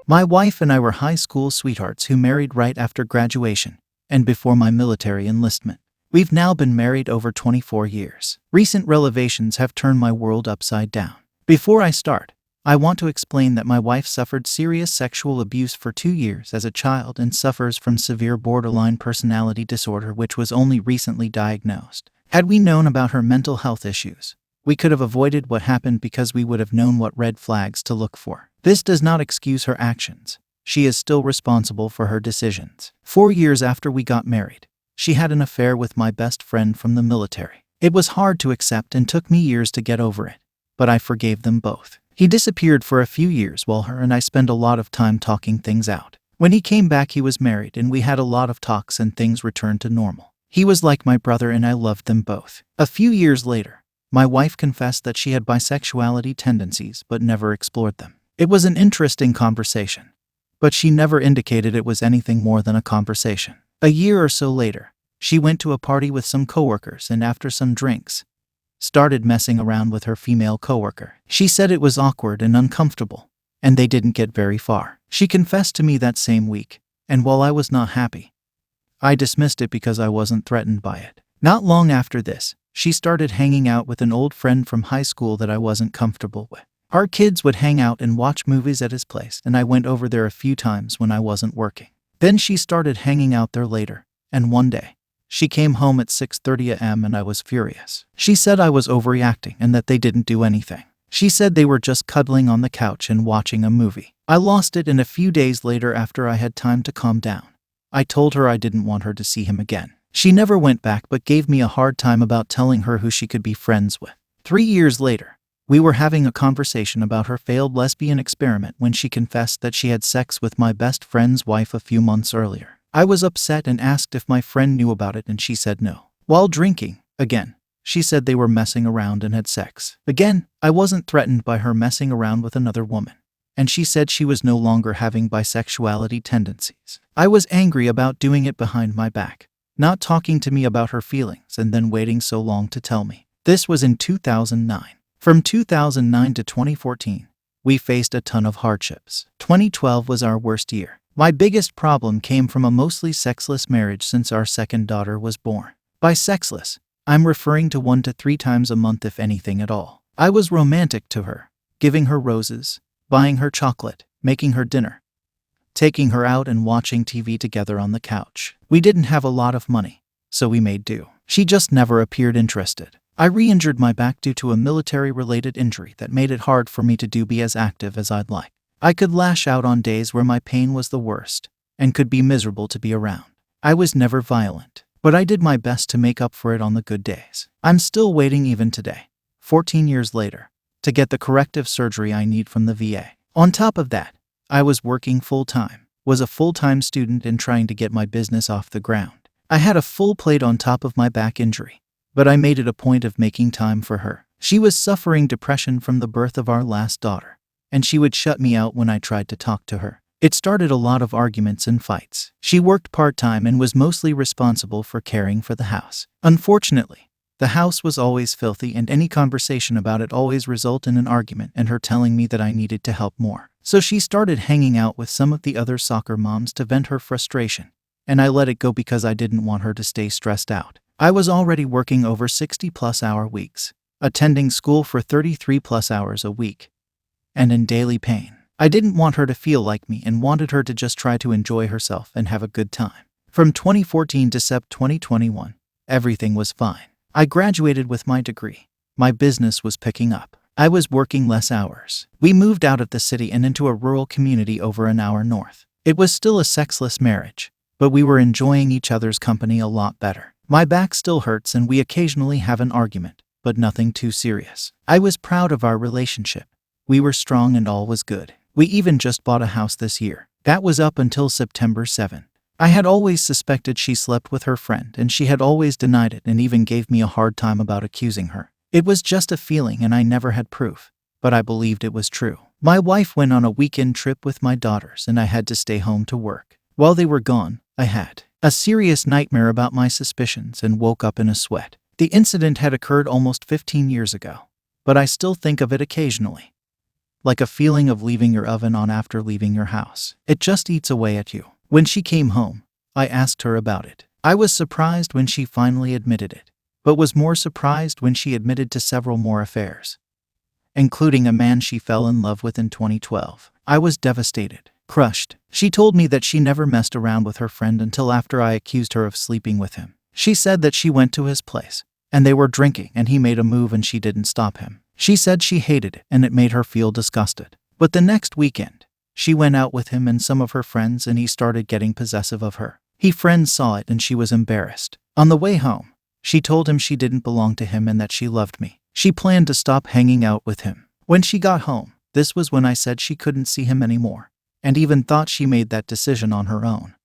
My wife and I were high school sweethearts who married right after graduation and before my military enlistment. We've now been married over 24 years. Recent revelations have turned my world upside down. Before I start, I want to explain that my wife suffered serious sexual abuse for 2 years as a child and suffers from severe borderline personality disorder, which was only recently diagnosed. Had we known about her mental health issues, we could have avoided what happened because we would have known what red flags to look for. This does not excuse her actions. She is still responsible for her decisions. 4 years after we got married, she had an affair with my best friend from the military. It was hard to accept and took me years to get over it, but I forgave them both. He disappeared for a few years while her and I spent a lot of time talking things out. When he came back, he was married and we had a lot of talks and things returned to normal. He was like my brother and I loved them both. A few years later, my wife confessed that she had bisexuality tendencies but never explored them. It was an interesting conversation, but she never indicated it was anything more than a conversation. A year or so later, she went to a party with some coworkers and after some drinks, started messing around with her female coworker. She said it was awkward and uncomfortable, and they didn't get very far. She confessed to me that same week, and while I was not happy, I dismissed it because I wasn't threatened by it. Not long after this, she started hanging out with an old friend from high school that I wasn't comfortable with. Our kids would hang out and watch movies at his place, and I went over there a few times when I wasn't working. Then she started hanging out there later, and one day, she came home at 6:30 a.m. and I was furious. She said I was overreacting and that they didn't do anything. She said they were just cuddling on the couch and watching a movie. I lost it, and a few days later, after I had time to calm down, I told her I didn't want her to see him again. She never went back but gave me a hard time about telling her who she could be friends with. 3 years later, we were having a conversation about her failed lesbian experiment when she confessed that she had sex with my best friend's wife a few months earlier. I was upset and asked if my friend knew about it, and she said no. While drinking, again, she said they were messing around and had sex. Again, I wasn't threatened by her messing around with another woman, and she said she was no longer having bisexuality tendencies. I was angry about doing it behind my back, not talking to me about her feelings and then waiting so long to tell me. This was in 2009. From 2009 to 2014, we faced a ton of hardships. 2012 was our worst year. My biggest problem came from a mostly sexless marriage since our second daughter was born. By sexless, I'm referring to 1 to 3 times a month, if anything at all. I was romantic to her, giving her roses, buying her chocolate, making her dinner, taking her out and watching TV together on the couch. We didn't have a lot of money, so we made do. She just never appeared interested. I re-injured my back due to a military-related injury that made it hard for me to be as active as I'd like. I could lash out on days where my pain was the worst and could be miserable to be around. I was never violent, but I did my best to make up for it on the good days. I'm still waiting even today, 14 years later, to get the corrective surgery I need from the VA. On top of that, I was working full-time, was a full-time student and trying to get my business off the ground. I had a full plate on top of my back injury, but I made it a point of making time for her. She was suffering depression from the birth of our last daughter, and she would shut me out when I tried to talk to her. It started a lot of arguments and fights. She worked part-time and was mostly responsible for caring for the house. Unfortunately, the house was always filthy, and any conversation about it always resulted in an argument and her telling me that I needed to help more. So she started hanging out with some of the other soccer moms to vent her frustration, and I let it go because I didn't want her to stay stressed out. I was already working over 60-plus hour weeks, attending school for 33-plus hours a week, and in daily pain. I didn't want her to feel like me and wanted her to just try to enjoy herself and have a good time. From 2014 to Sep 2021, everything was fine. I graduated with my degree. My business was picking up. I was working less hours. We moved out of the city and into a rural community over an hour north. It was still a sexless marriage, but we were enjoying each other's company a lot better. My back still hurts and we occasionally have an argument, but nothing too serious. I was proud of our relationship. We were strong and all was good. We even just bought a house this year. That was up until September 7th. I had always suspected she slept with her friend, and she had always denied it and even gave me a hard time about accusing her. It was just a feeling and I never had proof, but I believed it was true. My wife went on a weekend trip with my daughters and I had to stay home to work. While they were gone, I had a serious nightmare about my suspicions and woke up in a sweat. The incident had occurred almost 15 years ago, but I still think of it occasionally. like a feeling of leaving your oven on after leaving your house. It just eats away at you. When she came home, I asked her about it. I was surprised when she finally admitted it, but was more surprised when she admitted to several more affairs, including a man she fell in love with in 2012. I was devastated, crushed. She told me that she never messed around with her friend until after I accused her of sleeping with him. She said that she went to his place, and they were drinking, and he made a move and she didn't stop him. She said she hated it and it made her feel disgusted. But the next weekend, she went out with him and some of her friends and he started getting possessive of her. Her friends saw it and she was embarrassed. On the way home, she told him she didn't belong to him and that she loved me. She planned to stop hanging out with him. When she got home, this was when I said she couldn't see him anymore, and even thought she made that decision on her own.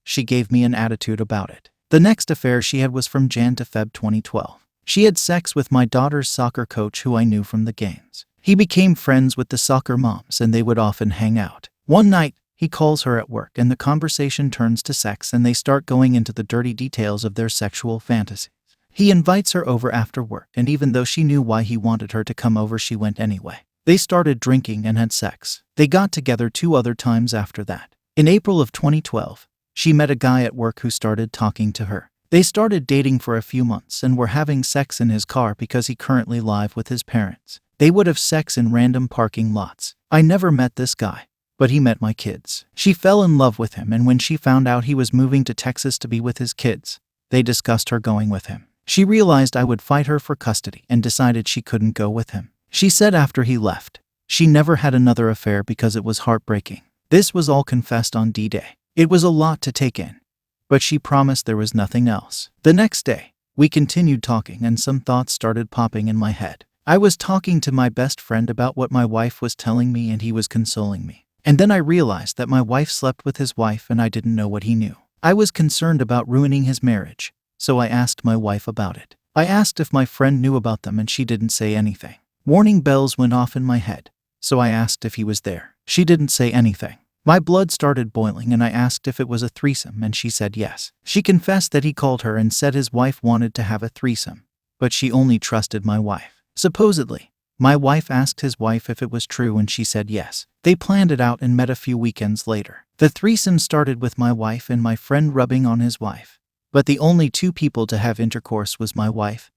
She gave me an attitude about it. The next affair she had was from Jan to Feb 2012. She had sex with my daughter's soccer coach who I knew from the games. He became friends with the soccer moms and they would often hang out. One night, he calls her at work and the conversation turns to sex and they start going into the dirty details of their sexual fantasies. He invites her over after work and even though she knew why he wanted her to come over, she went anyway. They started drinking and had sex. They got together 2 other times after that. In April of 2012, she met a guy at work who started talking to her. They started dating for a few months and were having sex in his car because he currently lives with his parents. They would have sex in random parking lots. I never met this guy, but he met my kids. She fell in love with him, and when she found out he was moving to Texas to be with his kids, they discussed her going with him. She realized I would fight her for custody and decided she couldn't go with him. She said after he left, she never had another affair because it was heartbreaking. This was all confessed on D-Day. It was a lot to take in, but she promised there was nothing else. The next day, we continued talking and some thoughts started popping in my head. I was talking to my best friend about what my wife was telling me and he was consoling me. And then I realized that my wife slept with his wife and I didn't know what he knew. I was concerned about ruining his marriage, so I asked my wife about it. I asked if my friend knew about them and she didn't say anything. Warning bells went off in my head, so I asked if he was there. She didn't say anything. My blood started boiling and I asked if it was a threesome and she said yes. She confessed that he called her and said his wife wanted to have a threesome, but she only trusted my wife. Supposedly, my wife asked his wife if it was true and she said yes. They planned it out and met a few weekends later. The threesome started with my wife and my friend rubbing on his wife, but the only 2 people to have intercourse was my wife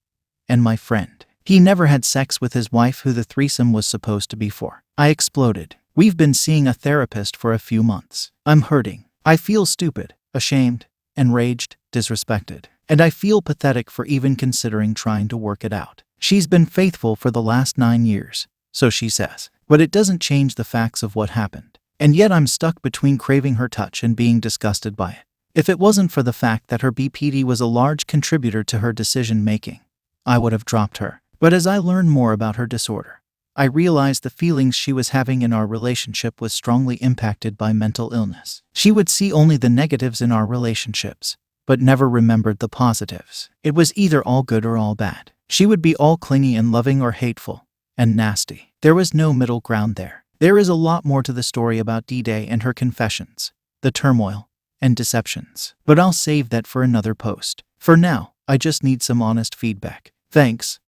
and my friend. He never had sex with his wife who the threesome was supposed to be for. I exploded. We've been seeing a therapist for a few months. I'm hurting. I feel stupid, ashamed, enraged, disrespected, and I feel pathetic for even considering trying to work it out. She's been faithful for the last 9 years, so she says, but it doesn't change the facts of what happened. And yet I'm stuck between craving her touch and being disgusted by it. If it wasn't for the fact that her BPD was a large contributor to her decision-making, I would have dropped her. But as I learned more about her disorder, I realized the feelings she was having in our relationship was strongly impacted by mental illness. She would see only the negatives in our relationships, but never remembered the positives. It was either all good or all bad. She would be all clingy and loving or hateful and nasty. There was no middle ground there. There is a lot more to the story about D-Day and her confessions, the turmoil, and deceptions. But I'll save that for another post. For now, I just need some honest feedback. Thanks.